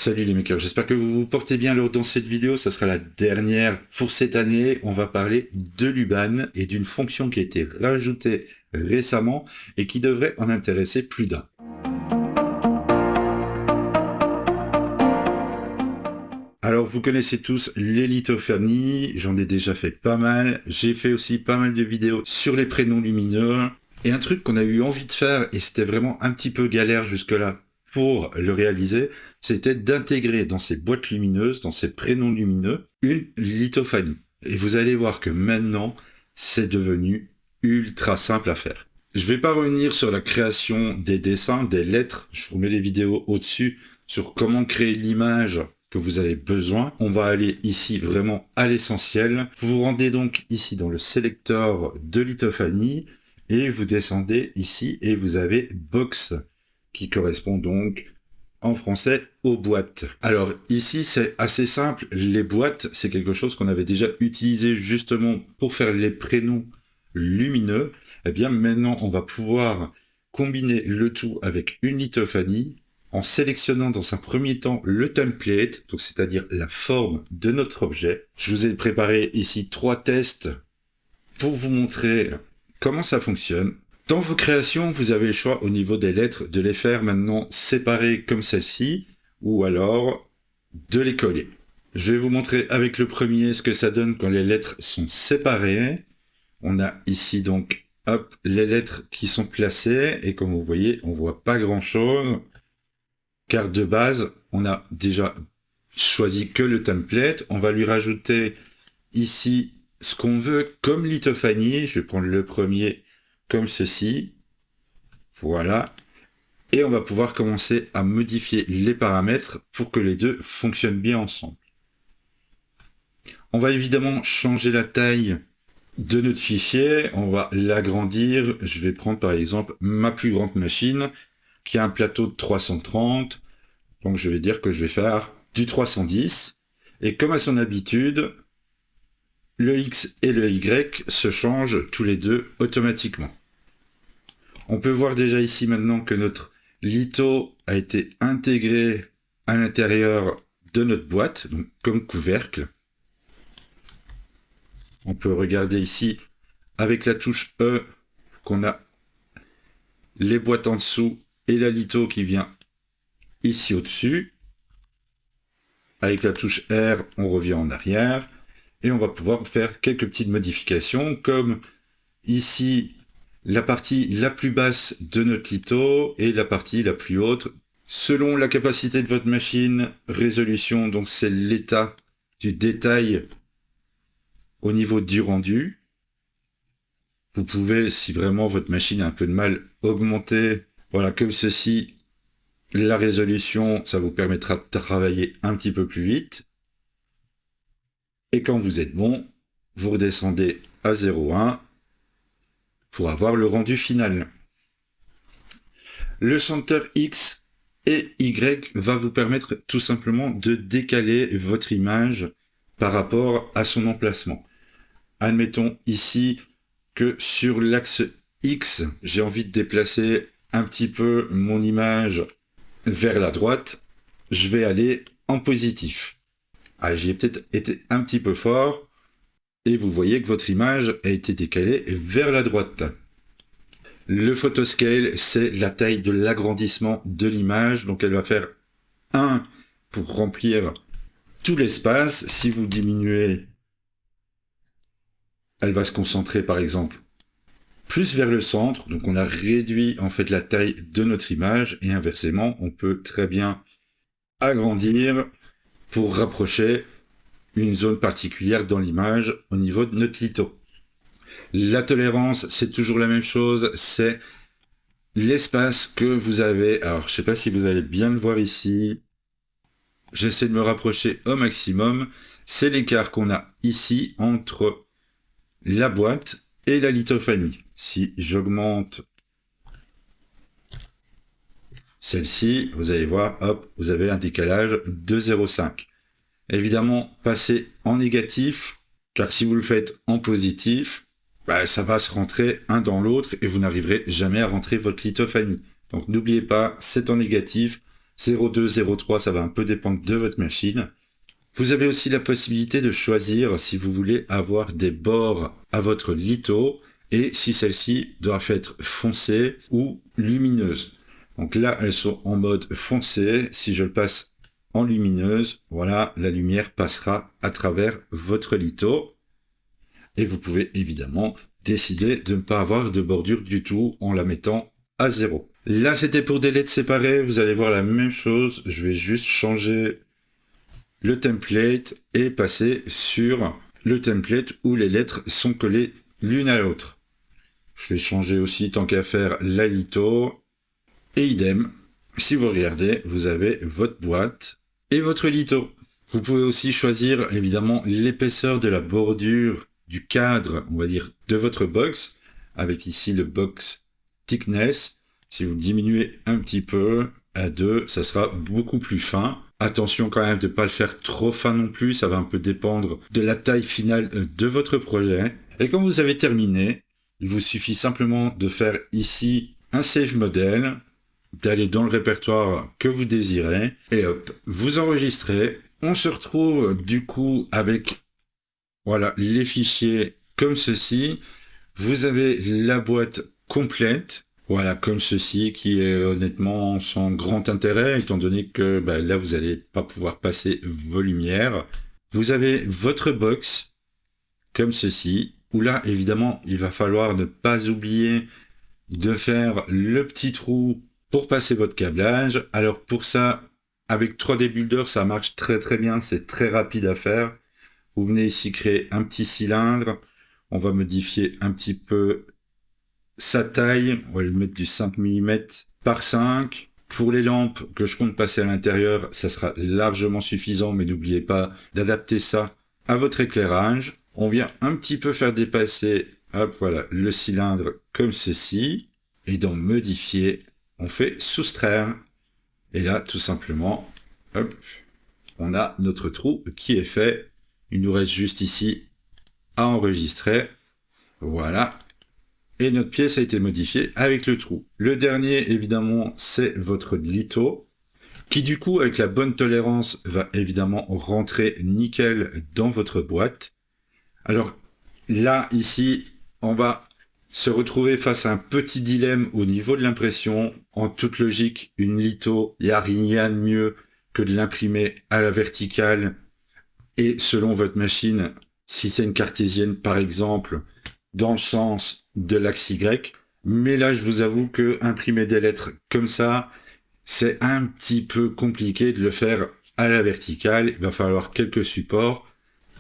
Salut les makers, j'espère que vous vous portez bien lors dans cette vidéo, ça sera la dernière pour cette année. On va parler de Luban et d'une fonction qui a été rajoutée récemment et qui devrait en intéresser plus d'un. Alors vous connaissez tous les lithophanies, j'en ai déjà fait pas mal, j'ai fait aussi pas mal de vidéos sur les prénoms lumineux, et un truc qu'on a eu envie de faire, et c'était vraiment un petit peu galère jusque-là pour le réaliser, c'était d'intégrer dans ces boîtes lumineuses, dans ces prénoms lumineux, une lithophanie. Et vous allez voir que maintenant, c'est devenu ultra simple à faire. Je vais pas revenir sur la création des dessins, des lettres, je vous mets les vidéos au-dessus sur comment créer l'image que vous avez besoin. On va aller ici vraiment à l'essentiel. Vous vous rendez donc ici dans le sélecteur de lithophanie et vous descendez ici et vous avez Box qui correspond donc en français aux boîtes. Alors ici c'est assez simple, les boîtes c'est quelque chose qu'on avait déjà utilisé justement pour faire les prénoms lumineux. Eh bien maintenant on va pouvoir combiner le tout avec une lithophanie en sélectionnant dans un premier temps le template, donc c'est-à-dire la forme de notre objet. Je vous ai préparé ici 3 tests pour vous montrer comment ça fonctionne. Dans vos créations, vous avez le choix au niveau des lettres de les faire maintenant séparées comme celle-ci, ou alors de les coller. Je vais vous montrer avec le premier ce que ça donne quand les lettres sont séparées. On a ici donc, hop, les lettres qui sont placées, et comme vous voyez, on voit pas grand-chose, car de base, on a déjà choisi que le template. On va lui rajouter ici ce qu'on veut comme lithophanie. Je vais prendre le premier comme ceci. Voilà. Et on va pouvoir commencer à modifier les paramètres pour que les deux fonctionnent bien ensemble. On va évidemment changer la taille de notre fichier. On va l'agrandir. Je vais prendre par exemple ma plus grande machine qui a un plateau de 330. Donc je vais dire que je vais faire du 310. Et comme à son habitude, le X et le Y se changent tous les deux automatiquement. On peut voir déjà ici maintenant que notre litho a été intégré à l'intérieur de notre boîte, donc comme couvercle. On peut regarder ici avec la touche E qu'on a les boîtes en dessous et la litho qui vient ici au-dessus. Avec la touche R, on revient en arrière et on va pouvoir faire quelques petites modifications comme ici la partie la plus basse de notre litho et la partie la plus haute selon la capacité de votre machine. Résolution, donc c'est l'état du détail au niveau du rendu. Vous pouvez, si vraiment votre machine a un peu de mal, augmenter, voilà, comme ceci, la résolution, ça vous permettra de travailler un petit peu plus vite. Et quand vous êtes bon, vous redescendez à 0,1 pour avoir le rendu final. Le centre X et Y va vous permettre tout simplement de décaler votre image par rapport à son emplacement. Admettons ici que sur l'axe X, j'ai envie de déplacer un petit peu mon image vers la droite, je vais aller en positif. Ah, j'y ai peut-être été un petit peu fort, et vous voyez que votre image a été décalée vers la droite. Le photoscale, c'est la taille de l'agrandissement de l'image, donc elle va faire 1 pour remplir tout l'espace. Si vous diminuez, elle va se concentrer par exemple plus vers le centre, donc on a réduit en fait la taille de notre image, et inversement, on peut très bien agrandir pour rapprocher une zone particulière dans l'image au niveau de notre litho. La tolérance, c'est toujours la même chose, c'est l'espace que vous avez. Alors, je sais pas si vous allez bien le voir ici. J'essaie de me rapprocher au maximum. C'est l'écart qu'on a ici entre la boîte et la lithophanie. Si j'augmente celle-ci, vous allez voir, hop, vous avez un décalage de 0,5. Évidemment, passez en négatif, car si vous le faites en positif, ça va se rentrer un dans l'autre et vous n'arriverez jamais à rentrer votre lithophanie. Donc n'oubliez pas, c'est en négatif, 0,2, 0,3, ça va un peu dépendre de votre machine. Vous avez aussi la possibilité de choisir si vous voulez avoir des bords à votre litho et si celle-ci doit être foncée ou lumineuse. Donc là, elles sont en mode foncé. Si je le passe en lumineuse, voilà, la lumière passera à travers votre litho. Et vous pouvez évidemment décider de ne pas avoir de bordure du tout en la mettant à 0. Là, c'était pour des lettres séparées. Vous allez voir la même chose. Je vais juste changer le template et passer sur le template où les lettres sont collées l'une à l'autre. Je vais changer aussi, tant qu'à faire, la litho. Et idem, si vous regardez, vous avez votre boîte et votre litho. Vous pouvez aussi choisir évidemment l'épaisseur de la bordure du cadre, on va dire, de votre box, avec ici le box thickness. Si vous diminuez un petit peu à 2, ça sera beaucoup plus fin. Attention quand même de ne pas le faire trop fin non plus, ça va un peu dépendre de la taille finale de votre projet. Et quand vous avez terminé, il vous suffit simplement de faire ici un save model, d'aller dans le répertoire que vous désirez, et hop, vous enregistrez. On se retrouve du coup avec voilà les fichiers comme ceci. Vous avez la boîte complète, voilà comme ceci, qui est honnêtement sans grand intérêt, étant donné que là vous n'allez pas pouvoir passer vos lumières. Vous avez votre box comme ceci, où là évidemment il va falloir ne pas oublier de faire le petit trou pour passer votre câblage. Alors pour ça, avec 3D Builder, ça marche très très bien, c'est très rapide à faire. Vous venez ici créer un petit cylindre, on va modifier un petit peu sa taille, on va lui mettre du 5 mm par 5. Pour les lampes que je compte passer à l'intérieur, ça sera largement suffisant, mais n'oubliez pas d'adapter ça à votre éclairage. On vient un petit peu faire dépasser, hop, voilà, le cylindre comme ceci, et dans modifier, on fait soustraire. Et là, tout simplement, hop, on a notre trou qui est fait. Il nous reste juste ici à enregistrer. Voilà. Et notre pièce a été modifiée avec le trou. Le dernier, évidemment, c'est votre litho, qui du coup, avec la bonne tolérance, va évidemment rentrer nickel dans votre boîte. Alors là, ici, on va se retrouver face à un petit dilemme au niveau de l'impression. En toute logique, une litho, il n'y a rien de mieux que de l'imprimer à la verticale et selon votre machine, si c'est une cartésienne par exemple, dans le sens de l'axe Y. Mais là, je vous avoue que imprimer des lettres comme ça, c'est un petit peu compliqué de le faire à la verticale. Il va falloir quelques supports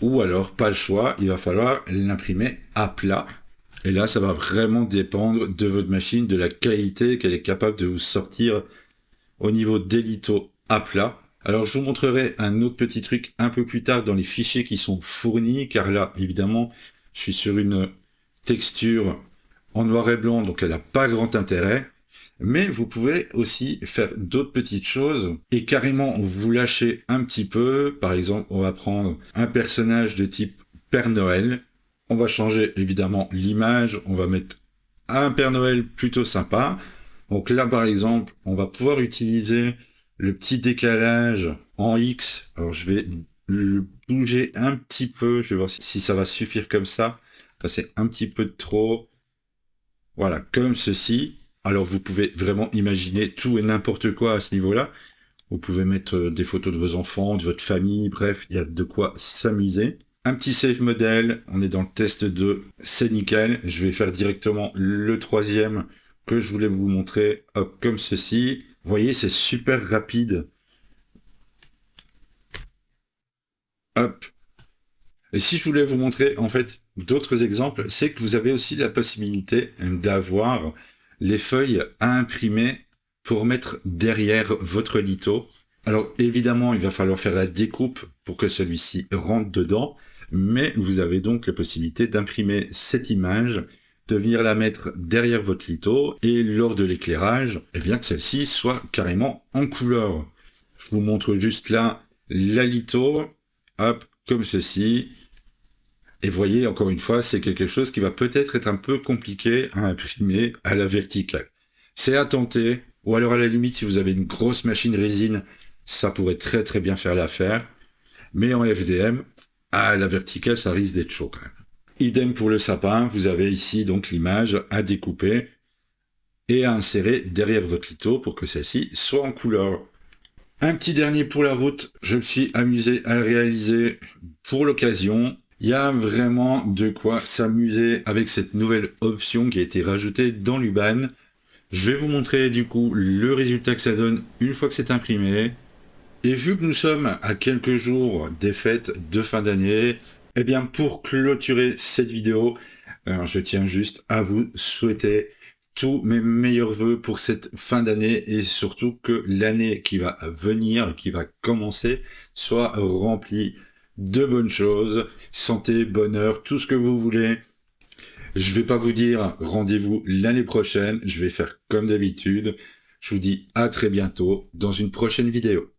ou alors, pas le choix, il va falloir l'imprimer à plat. Et là, ça va vraiment dépendre de votre machine, de la qualité qu'elle est capable de vous sortir au niveau des lithos à plat. Alors, je vous montrerai un autre petit truc un peu plus tard dans les fichiers qui sont fournis, car là, évidemment, je suis sur une texture en noir et blanc, donc elle n'a pas grand intérêt. Mais vous pouvez aussi faire d'autres petites choses et carrément vous lâcher un petit peu. Par exemple, on va prendre un personnage de type Père Noël. On va changer évidemment l'image. On va mettre un Père Noël plutôt sympa. Donc là, par exemple, on va pouvoir utiliser le petit décalage en X. Alors je vais le bouger un petit peu. Je vais voir si ça va suffire comme ça. Là, c'est un petit peu de trop. Voilà, comme ceci. Alors vous pouvez vraiment imaginer tout et n'importe quoi à ce niveau-là. Vous pouvez mettre des photos de vos enfants, de votre famille, bref, il y a de quoi s'amuser. Un petit save model, on est dans le test 2, c'est nickel. Je vais faire directement le troisième que je voulais vous montrer, hop, comme ceci. Vous voyez, c'est super rapide. Hop. Et si je voulais vous montrer, en fait, d'autres exemples, c'est que vous avez aussi la possibilité d'avoir les feuilles à imprimer pour mettre derrière votre litho. Alors évidemment, il va falloir faire la découpe pour que celui-ci rentre dedans, mais vous avez donc la possibilité d'imprimer cette image, de venir la mettre derrière votre litho, et lors de l'éclairage, eh bien que celle-ci soit carrément en couleur. Je vous montre juste là la litho, hop, comme ceci. Et voyez, encore une fois, c'est quelque chose qui va peut-être être un peu compliqué à imprimer à la verticale. C'est à tenter. Ou alors à la limite, si vous avez une grosse machine résine, ça pourrait très très bien faire l'affaire. Mais en FDM, à la verticale, ça risque d'être chaud quand même. Idem pour le sapin, vous avez ici donc l'image à découper et à insérer derrière votre litho pour que celle-ci soit en couleur. Un petit dernier pour la route, je me suis amusé à le réaliser pour l'occasion. Il y a vraiment de quoi s'amuser avec cette nouvelle option qui a été rajoutée dans l'Uban. Je vais vous montrer du coup le résultat que ça donne une fois que c'est imprimé. Et vu que nous sommes à quelques jours des fêtes de fin d'année, eh bien pour clôturer cette vidéo, je tiens juste à vous souhaiter tous mes meilleurs vœux pour cette fin d'année et surtout que l'année qui va venir, qui va commencer, soit remplie de bonnes choses, santé, bonheur, tout ce que vous voulez. Je vais pas vous dire rendez-vous l'année prochaine, je vais faire comme d'habitude. Je vous dis à très bientôt dans une prochaine vidéo.